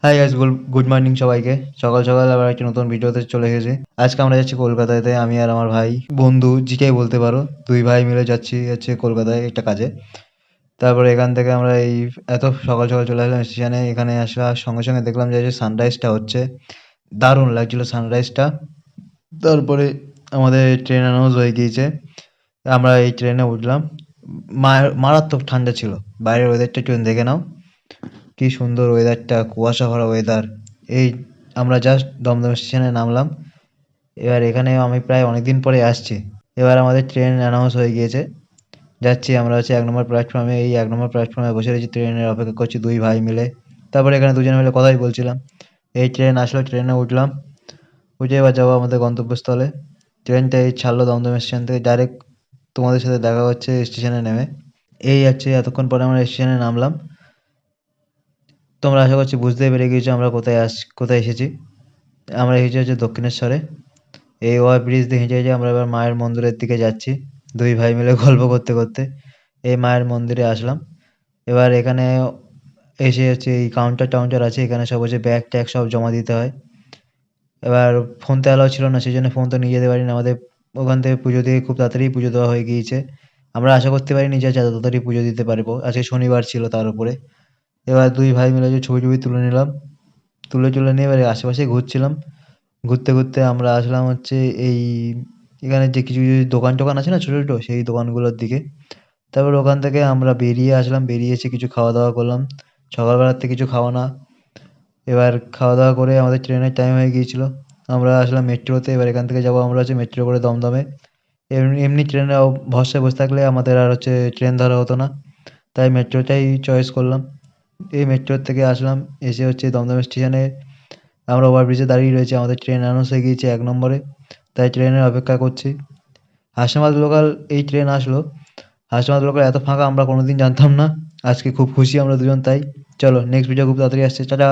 Hi guys, good morning সবাইকে। সকাল সকাল আবার একটা নতুন ভিডিওতে চলে এসেছি। আজকে আমরা যাচ্ছি কলকাতাতে, আমি আর আমার ভাই বন্ধু জিকেই বলতে পারো। দুই ভাই মিলে যাচ্ছি হচ্ছে কলকাতায় একটা কাজে। তারপরে এখান থেকে আমরা এই এত সকাল সকাল চলে আসলাম স্টেশনে। এখানে আসার সঙ্গে সঙ্গে দেখলাম যে সানরাইজটা হচ্ছে, দারুণ লাগছিল সানরাইজটা। তারপরে আমাদের ট্রেন অ্যানাউন্স হয়ে গিয়েছে, আমরা এই ট্রেনে উঠলাম। মারাত্মক ঠান্ডা ছিল। বাইরের ওয়েদারটা একটু দেখে নাও, কি সুন্দর ওয়েদারটা, কুয়াশা ভরা ওয়েদার। এই আমরা জাস্ট দমদম স্টেশনে নামলাম। এবার এখানে আমি প্রায় অনেকদিন পরে আসছি। এবার আমাদের ট্রেন অ্যানাউন্স হয়ে গিয়েছে, যাচ্ছি আমরা হচ্ছে 1 নম্বর প্ল্যাটফর্মে। এই 1 নম্বর প্ল্যাটফর্মে বসে রয়েছি, ট্রেনের অপেক্ষা করছি দুই ভাই মিলে। তারপরে এখানে দুজনে মিলে কথাই বলছিলাম। এই ট্রেন আসলো, ট্রেনে উঠলাম। উঠে এবার যাবো আমাদের গন্তব্যস্থলে। ট্রেনটা এই ছাড়লো দমদম স্টেশন থেকে, ডাইরেক্ট তোমাদের সাথে দেখা হচ্ছে স্টেশনে নেমে। এই হচ্ছে এতক্ষণ পরে আমরা স্টেশনে নামলাম। তোমরা আশা করছি বুঝতেই পেরে গিয়েছো আমরা কোথায় এসেছি। আমরা এসেছি হচ্ছে দক্ষিণেশ্বরে। এই ওভার ব্রিজ দিয়ে হেঁটে হেঁটে আমরা এবার মায়ের মন্দিরের দিকে যাচ্ছি, দুই ভাই মিলে গল্প করতে করতে। এই মায়ের মন্দিরে আসলাম। এবার এখানে এসে হচ্ছে এই কাউন্টার টাউন্টার আছে, এখানে সব হচ্ছে ব্যাগ ট্যাগ সব জমা দিতে হয়। এবার ফোন তো অ্যালাউ ছিল না, সেই জন্য ফোন তো নিয়ে যেতে পারিনি। আমাদের ওখান থেকে পুজো দিয়ে খুব তাড়াতাড়ি পুজো দেওয়া হয়ে গিয়েছে। আমরা আশা করতে পারিনি যে এত তাড়াতাড়ি পুজো দিতে পারবো, আজকে শনিবার ছিল তার উপরে। এবার দুই ভাই মিলে যে ছবি টবি তুলে নিলাম। তুলে নিয়ে এবারে আশেপাশে ঘুরছিলাম। ঘুরতে ঘুরতে আমরা আসলাম হচ্ছে এই এখানে যে কিছু কিছু দোকান টোকান আছে না, ছোটো ছোটো, সেই দোকানগুলোর দিকে। তারপর ওখান থেকে আমরা বেরিয়ে আসলাম, বেরিয়ে এসে কিছু খাওয়া দাওয়া করলাম। সকালবেলার থেকে কিছু খাওয়া না। এবার খাওয়া দাওয়া করে আমাদের ট্রেনের টাইম হয়ে গিয়েছিল। আমরা আসলাম মেট্রোতে। এবার এখান থেকে যাবো আমরা হচ্ছে মেট্রো করে দমদমে। এমনি এমনি ট্রেনে ভরসায় বসে থাকলে আমাদের আর হচ্ছে ট্রেন ধরা হতো না, তাই মেট্রোটাই চয়েস করলাম। এই মেট্রোর থেকে আসলাম, এসে হচ্ছে দমদম স্টেশনে আমরা ওভারব্রিজে দাঁড়িয়ে রয়েছি। আমাদের ট্রেন অ্যানাউন্স হয়ে গিয়েছে 1 নম্বরে, তাই ট্রেনের অপেক্ষা করছি। হাসনাবাদ লোকাল এই ট্রেন আসলো। হাসনাবাদ লোকাল এত ফাঁকা আমরা কোনোদিন জানতাম না। আজকে খুব খুশি আমরা দুজন তাই। চলো নেক্সট ভিডিও খুব তাড়াতাড়ি আসছে, টাটা।